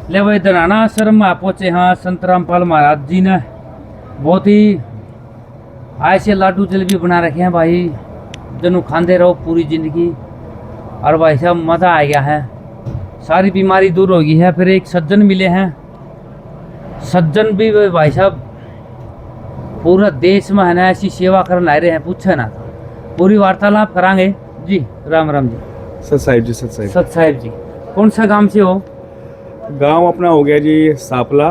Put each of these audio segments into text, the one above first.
ले भाई धनाना आश्रम में आप पहुंचे। हाँ, संत रामपाल महाराज जी ने बहुत ही ऐसे लाडू जलेबी बना रखे हैं भाई, जनु खाते रहो पूरी जिंदगी। और भाई साहब मज़ा आ गया है, सारी बीमारी दूर हो गई है। फिर एक सज्जन मिले हैं, सज्जन भी भाई साहब पूरा देश में है ना ऐसी सेवा करने आ रहे हैं, पूछे ना। पूरी वार्तालाप करांगे जी। राम राम जी। सत साहिब जी, सत साहिब। सत साहिब जी, कौन सा गांव से हो? गांव अपना हो गया जी सापला,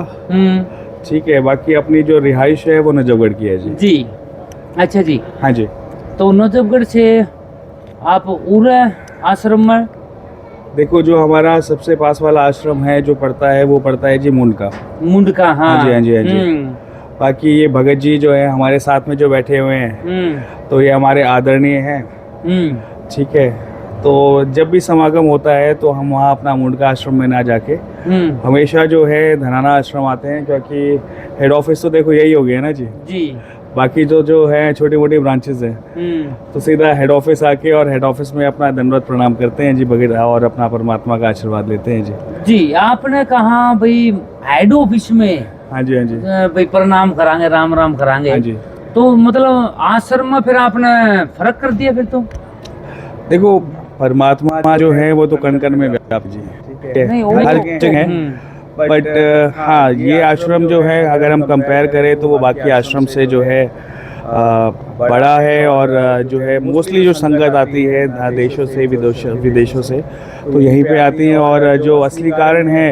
ठीक है। बाकी अपनी जो रिहाइश है वो नजफगढ़ की है जी। जी, अच्छा जी। हाँ जी। तो नजफगढ़ से आप उरे आश्रम में? देखो, जो हमारा सबसे पास वाला आश्रम है जो पड़ता है वो पड़ता है जी मुंडका। मुंडका, हाँ। हाँ जी, हाँ जी, हाँ जी। बाकी ये भगत जी जो है हमारे साथ में जो बैठे हुए हैं, तो ये हमारे आदरणीय हैं, ठीक है। तो जब भी समागम होता है तो हम वहाँ अपना मुंडका आश्रम में ना जाके हमेशा जो है धनाना आश्रम आते हैं, क्योंकि हेड ऑफिस तो देखो यही हो गया ना जी। जी। बाकी जो है छोटी मोटी ब्रांचेस हैं, तो सीधा हेड ऑफिस आके और हेड ऑफिस में अपना दंडवत प्रणाम करते हैं जी भगत, और अपना परमात्मा का आशीर्वाद लेते हैं जी। जी, आपने कहा भाई हेड ऑफिस में? हाँ जी, हाँ जी। भाई प्रणाम करांगे, राम राम करांगे। हाँ जी। तो मतलब आश्रम में फिर आपने फर्क कर दिया फिर तो? देखो, परमात्मा जो है वो तो कण कण में व्याप्त जी, ठीक है, नहीं, हर जगह है। बट हाँ, ये आश्रम जो है अगर हम कंपेयर करें तो वो बाकी आश्रम से जो है बड़ा है, और जो है मोस्टली जो संगत आती है देशों से, विदेशों से, तो यहीं पे आती है। और जो असली कारण है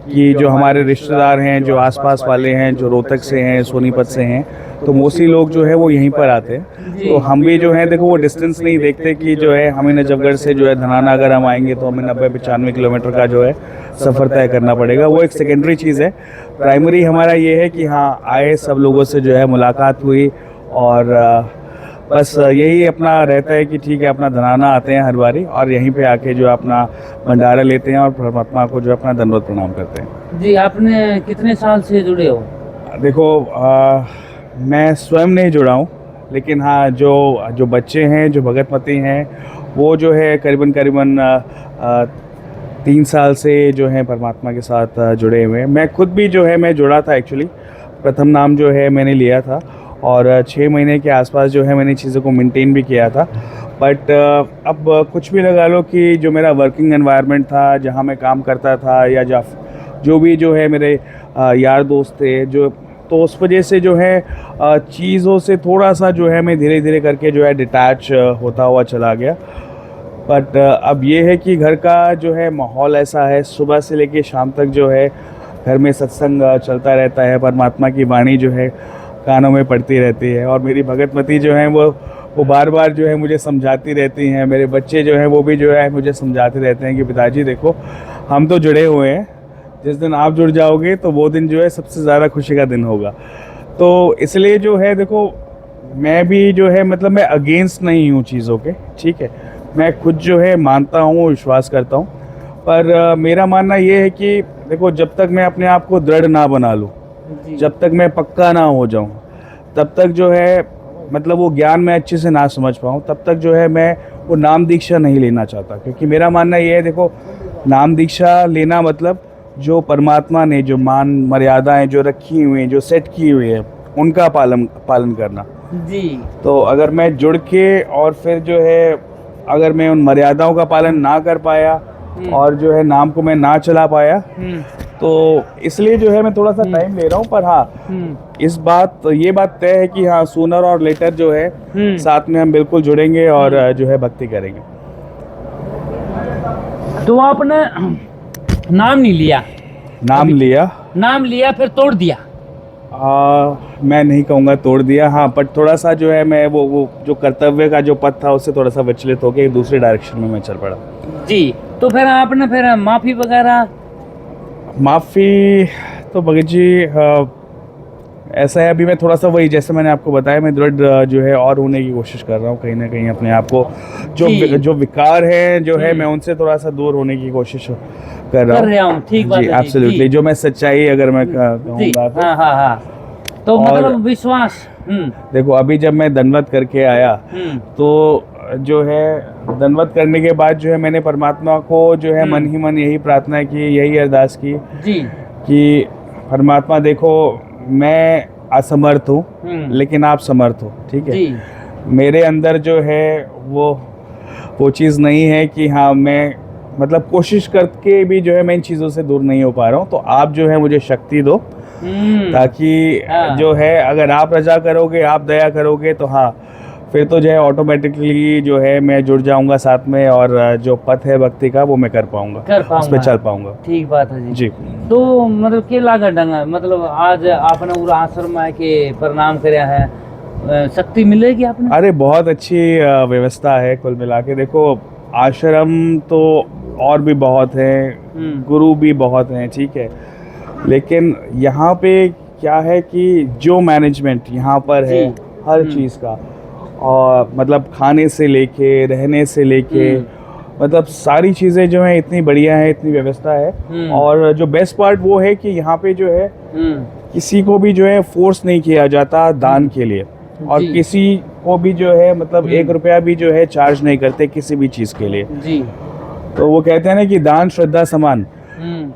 कि जो हमारे रिश्तेदार हैं, जो आसपास वाले हैं, जो रोहतक से हैं, सोनीपत से हैं, तो मोस्टली लोग जो है वो यहीं पर आते हैं। तो हम भी जो है देखो वो डिस्टेंस नहीं देखते कि जो है हमें नजफगढ़ से जो है धनाना अगर हम आएंगे तो हमें 90-95 किलोमीटर का जो है सफ़र तय करना पड़ेगा। वो एक सेकेंडरी चीज़ है। प्राइमरी हमारा ये है कि हाँ, आए, सब लोगों से जो है मुलाकात हुई, और बस यही अपना रहता है कि ठीक है, अपना धनाना आते हैं हर बारी, और यहीं पे आके जो अपना भंडारा लेते हैं और परमात्मा को जो अपना दंडवत प्रणाम करते हैं। जी, आपने कितने साल से जुड़े हो? देखो, मैं स्वयं नहीं जुड़ा हूँ, लेकिन हाँ, जो बच्चे हैं, जो भगतमती हैं, वो जो है करीबन 3 साल से जो है परमात्मा के साथ जुड़े हुए हैं। मैं खुद भी जो है मैं जुड़ा था एक्चुअली। प्रथम नाम जो है मैंने लिया था, और 6 महीने के आसपास जो है मैंने चीज़ों को मेंटेन भी किया था। बट अब कुछ भी लगा लो कि जो मेरा वर्किंग एनवायरनमेंट था, जहाँ मैं काम करता था, या जो भी जो है मेरे यार दोस्त थे, तो उस वजह से जो है चीज़ों से थोड़ा सा जो है मैं धीरे धीरे करके जो है डिटैच होता हुआ चला गया। बट अब ये है कि घर का जो है माहौल ऐसा है, सुबह से लेके शाम तक जो है घर में सत्संग चलता रहता है, परमात्मा की वाणी जो है कानों में पड़ती रहती है, और मेरी भगतमती जो है वो बार बार जो है मुझे समझाती रहती हैं। मेरे बच्चे जो हैं वो भी जो है मुझे समझाते रहते हैं कि पिताजी देखो, हम तो जुड़े हुए हैं, जिस दिन आप जुड़ जाओगे तो वो दिन जो है सबसे ज़्यादा खुशी का दिन होगा। तो इसलिए जो है देखो, मैं भी जो है मतलब मैं अगेंस्ट नहीं हूँ चीज़ों के, ठीक है। मैं खुद जो है मानता हूँ, विश्वास करता हूँ, पर मेरा मानना ये है कि देखो, जब तक मैं अपने आप को दृढ़ ना बना लूँ, जब तक मैं पक्का ना हो जाऊँ, तब तक जो है मतलब वो ज्ञान मैं अच्छे से ना समझ पाऊँ, तब तक जो है मैं वो नाम दीक्षा नहीं लेना चाहता। क्योंकि मेरा मानना ये है, देखो, नाम दीक्षा लेना मतलब जो परमात्मा ने जो मान मर्यादाएं जो रखी हुई हैं, जो सेट की हुई है, उनका पालन करना जी। तो अगर मैं जुड़ के और फिर जो है अगर मैं उन मर्यादाओं का पालन ना कर पाया और जो है नाम को मैं ना चला पाया, तो इसलिए जो है मैं थोड़ा सा टाइम ले रहा हूँ। पर हाँ, ये बात तय है कि हाँ, सूनर और लेटर जो है साथ में हम बिल्कुल जुड़ेंगे और जो है भक्ति करेंगे। तो आपने नाम नहीं लिया? नाम लिया फिर तोड़ दिया? मैं नहीं कहूँगा तोड़ दिया, हाँ, पर थोड़ा सा जो है मैं वो जो कर्तव्य का जो पथ था उससे थोड़ा सा विचलित होकर एक दूसरे डायरेक्शन में मैं चल पड़ा। जी। तो फिर आपने फिर माफ़ी वगैरह? माफ़ी तो भगत जी ऐसा है, अभी मैं थोड़ा सा वही जैसे मैंने आपको बताया, मैं दृढ़ जो है और होने की कोशिश कर रहा हूँ। कहीं ना कहीं अपने आप को जो विकार है जो है मैं उनसे थोड़ा सा दूर होने की कोशिश कर रहा हूँ। ठीक बात है जी, एब्सोल्युटली। जो मैं सच्चाई अगर मैं कहूँगा तो मतलब विश्वास। देखो, अभी जब मैं दंडवत करके आया तो जो है दंडवत करने के बाद जो है मैंने परमात्मा को जो है मन ही मन यही प्रार्थना की, यही अरदास की जी कि परमात्मा देखो मैं असमर्थ हूँ लेकिन आप समर्थ हो, ठीक है। जी मेरे अंदर जो है वो चीज़ नहीं है कि हाँ मैं मतलब कोशिश करके भी जो है मैं इन चीज़ों से दूर नहीं हो पा रहा हूँ, तो आप जो है मुझे शक्ति दो ताकि हाँ। जो है अगर आप रजा करोगे, आप दया करोगे तो हाँ फिर तो जो है ऑटोमेटिकली जो है मैं जुड़ जाऊंगा साथ में, और जो पथ है भक्ति का वो मैं कर पाऊंगा, उस पर चल पाऊंगा। ठीक बात है जी। जी तो मतलब के लागा ढंगा मतलब आज आपने पूरा आश्रम में के प्रणाम करया है, शक्ति मिलेगी आपने? अरे बहुत अच्छी व्यवस्था है कुल मिला के। देखो आश्रम तो और भी बहुत हैं, गुरु भी बहुत हैं, ठीक है, लेकिन यहाँ पे क्या है कि जो मैनेजमेंट यहाँ पर है हर चीज़ का, और मतलब खाने से लेके रहने से लेके मतलब सारी चीज़ें जो हैं इतनी बढ़िया है, इतनी व्यवस्था है। और जो बेस्ट पार्ट वो है कि यहाँ पे जो है किसी को भी जो है फोर्स नहीं किया जाता दान के लिए, और किसी को भी जो है मतलब 1 रुपया भी जो है चार्ज नहीं करते किसी भी चीज़ के लिए जी। तो वो कहते हैं ना कि दान श्रद्धा समान।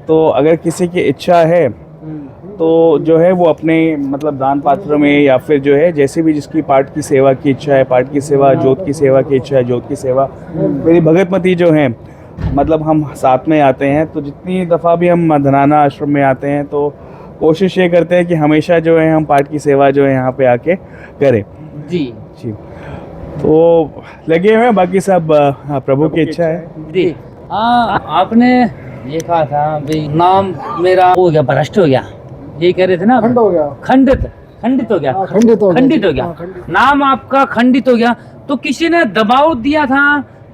तो अगर किसी की इच्छा है तो जो है वो अपने मतलब दान पात्र में या फिर जो है जैसे भी जिसकी पाठ की सेवा की इच्छा है, पाठ की सेवा, जोत की सेवा की इच्छा है, जोत की सेवा। मेरी भगतमती जो है मतलब हम साथ में आते हैं, तो जितनी दफ़ा भी हम धनाना आश्रम में आते हैं तो कोशिश ये करते हैं कि हमेशा जो है हम पाठ की सेवा जो है यहाँ पे आके करें। जी जी तो लगे हुए हैं, बाकी सब प्रभु की इच्छा है। जी हाँ, आपने ये कहा था भाई नाम मेरा हो गया, भ्रष्ट हो गया, ये कह रहे थे ना? खंड हो गया, खंडित हो गया, खंडित हो गया, नाम आपका खंडित हो गया। तो किसी ने दबाव दिया था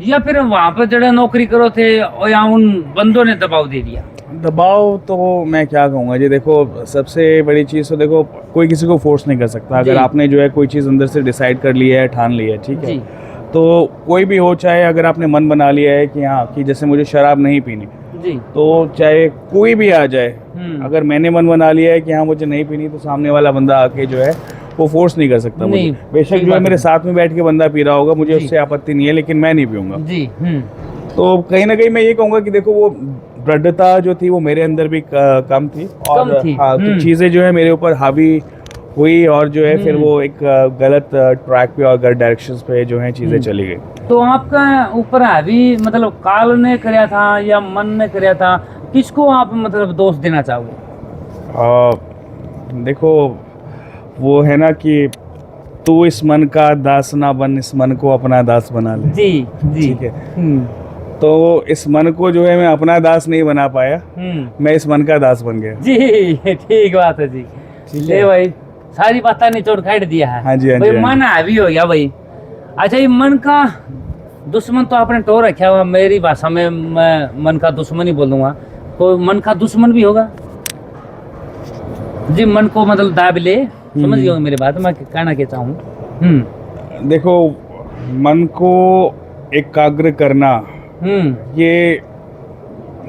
या फिर वहाँ पर जड़े नौकरी करो थे और या उन बंदों ने दबाव दे दिया? दबाव तो मैं क्या कहूँगा जी, देखो सबसे बड़ी चीज़ तो देखो कोई किसी को फोर्स नहीं कर सकता। अगर आपने जो है कोई चीज़ अंदर से डिसाइड कर लिया है, ठान लिया है, ठीक है, तो कोई भी हो, चाहे अगर आपने मन बना लिया है कि हाँ कि जैसे मुझे शराब नहीं पीनी जी, तो चाहे कोई भी आ जाए, अगर मैंने मन बना लिया है कि हाँ मुझे नहीं पीनी, तो सामने वाला बंदा आके जो है वो फोर्स नहीं कर सकता मुझे। बेशक जो है मेरे साथ में बैठ के बंदा पी रहा होगा, मुझे उससे आपत्ति नहीं है, लेकिन मैं नहीं पीऊंगा जी। तो कहीं ना कहीं मैं ये कहूँगा कि देखो वो दृढ़ता जो थी वो मेरे अंदर भी कम थी, और हाँ तो चीज़ें जो है मेरे ऊपर हावी हुई, और जो है फिर वो एक गलत ट्रैक पे और गलत डायरेक्शंस पे जो है चीज़ें चली गई। तो आपका ऊपर हावी मतलब काल ने कराया था या मन ने कराया था, किसको आप मतलब दोष देना चाहोगे? देखो वो है ना कि तू इस मन का दास ना बन, इस मन को अपना दास बना ले। जी जी, ठीक है। तो इस मन को जो है मैं अपना दास नहीं बना पाया, मैं इस मन का दास बन गया। जी ठीक बात है जी। ले भाई सारी बातें निचोड़ काट दिया है। हाँ जी, हाँ भाई जी, मन हावी हो गया भाई। अच्छा ये मन का दुश्मन तो आपने टो रखा हुआ, मेरी भाषा में मैं मन का दुश्मन ही बोलूंगा। तो मन का दुश्मन भी होगा जी, मन को मतलब दाब ले, समझ गए मेरी बात, मैं कहना क्या चाहूँ। देखो मन को एकाग्र करना ये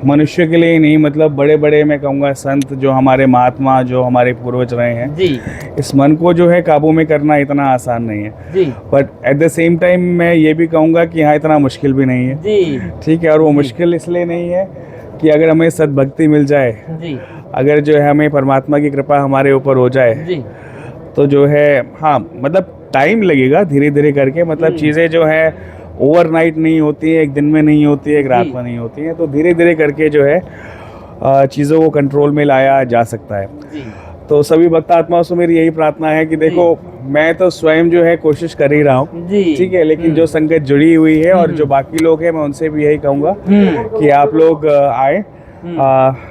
मनुष्य के लिए ही नहीं, मतलब बड़े बड़े मैं कहूँगा संत जो हमारे महात्मा जो हमारे पूर्वज रहे हैं जी, इस मन को जो है काबू में करना इतना आसान नहीं है जी, but at the same time मैं ये भी कहूँगा कि हाँ इतना मुश्किल भी नहीं है जी, ठीक है। और वो मुश्किल इसलिए नहीं है कि अगर हमें सद्भक्ति मिल जाए जी, अगर जो है हमें परमात्मा की कृपा हमारे ऊपर हो जाए जी, तो जो है हाँ मतलब टाइम लगेगा धीरे धीरे करके, मतलब चीज़ें जो है ओवरनाइट नहीं होती है, एक दिन में नहीं होती है, एक रात में नहीं होती है, तो धीरे धीरे करके जो है चीज़ों को कंट्रोल में लाया जा सकता है। जी, तो सभी भक्त आत्माओं से मेरी यही प्रार्थना है कि देखो मैं तो स्वयं जो है कोशिश कर ही रहा हूँ जी, ठीक है, लेकिन जो संगत जुड़ी हुई है और जो बाकी लोग हैं मैं उनसे भी यही कहूँगा कि आप लोग आए,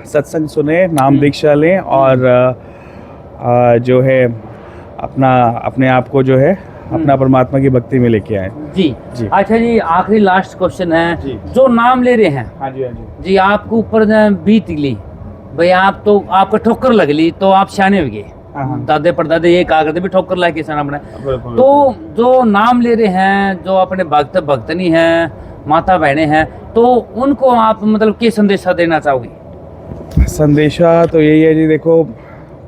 सत्संग सुने, नाम दीक्षा लें और जो है अपने आप को जो है अपना परमात्मा की भक्ति में लेके आए। जी जी। अच्छा जी, आखिरी लास्ट क्वेश्चन है जी। जो नाम ले रहे हैं हाँ जी, हाँ जी, जी, आपके ऊपर बीत ली भाई, आप तो आपको ठोकर लग ली तो आप सियाने हो गए, दादे परदादे ये कहा करते भी ठोकर ला के सियाना बना। तो जो नाम ले रहे हैं, जो अपने भक्त भक्तनी हैं, माता बहने हैं, तो उनको आप मतलब क्या संदेशा देना चाहोगे? संदेशा तो यही है जी, देखो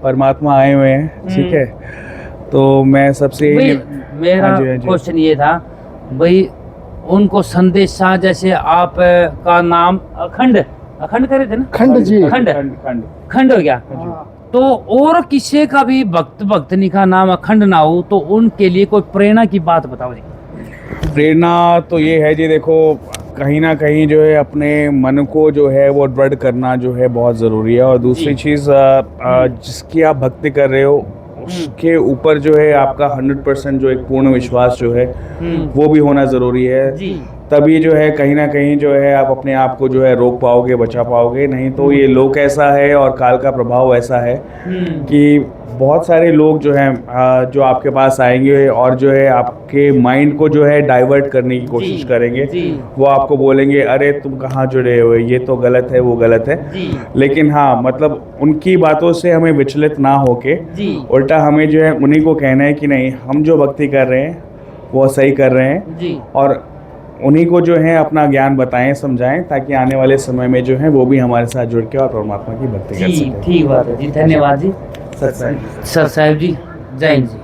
परमात्मा आए हुए हैं ठीक है, तो मैं सबसे भाई मेरा हाँ जी, हाँ जी। क्वेश्चन ये था भाई, उनको संदेशा, जैसे आप का नाम अखंड अखंड करे थे ना, खंड जी। खंड खंड खंड हो गया। तो और किसी का भी भक्त भक्तनी का नाम अखंड ना हो तो उनके लिए कोई प्रेरणा की बात बताओ जी। प्रेरणा तो ये है जी, देखो कहीं ना कहीं जो है अपने मन को जो है वो दृढ़ करना जो है बहुत ज़रूरी है। और दूसरी जी। चीज़ जिसकी आप भक्ति कर रहे हो उसके ऊपर जो है आपका 100% जो एक पूर्ण विश्वास जो है वो भी होना ज़रूरी है। जी। तभी जो है कहीं ना कहीं जो है आप अपने आप को जो है रोक पाओगे, बचा पाओगे। नहीं तो ये लोक ऐसा है और काल का प्रभाव ऐसा है कि बहुत सारे लोग जो हैं जो आपके पास आएंगे और जो है आपके माइंड को जो है डाइवर्ट करने की कोशिश जी, करेंगे। जी। वो आपको बोलेंगे अरे तुम कहाँ जुड़े हो, ये तो गलत है, वो गलत है। जी। लेकिन हाँ, मतलब उनकी बातों से हमें विचलित ना होके जी। उल्टा हमें जो है उन्हीं को कहना है कि नहीं, हम जो भक्ति कर रहे हैं वो सही कर रहे हैं। जी। और उन्हीं को जो है अपना ज्ञान बताएं, समझाएं, ताकि आने वाले समय में जो है वो भी हमारे साथ जुड़ के और परमात्मा की भक्ति कर जी सकें। ठीक बात है जी, धन्यवाद जी। सत्संग। सर साहब जी, जय हिंद जी।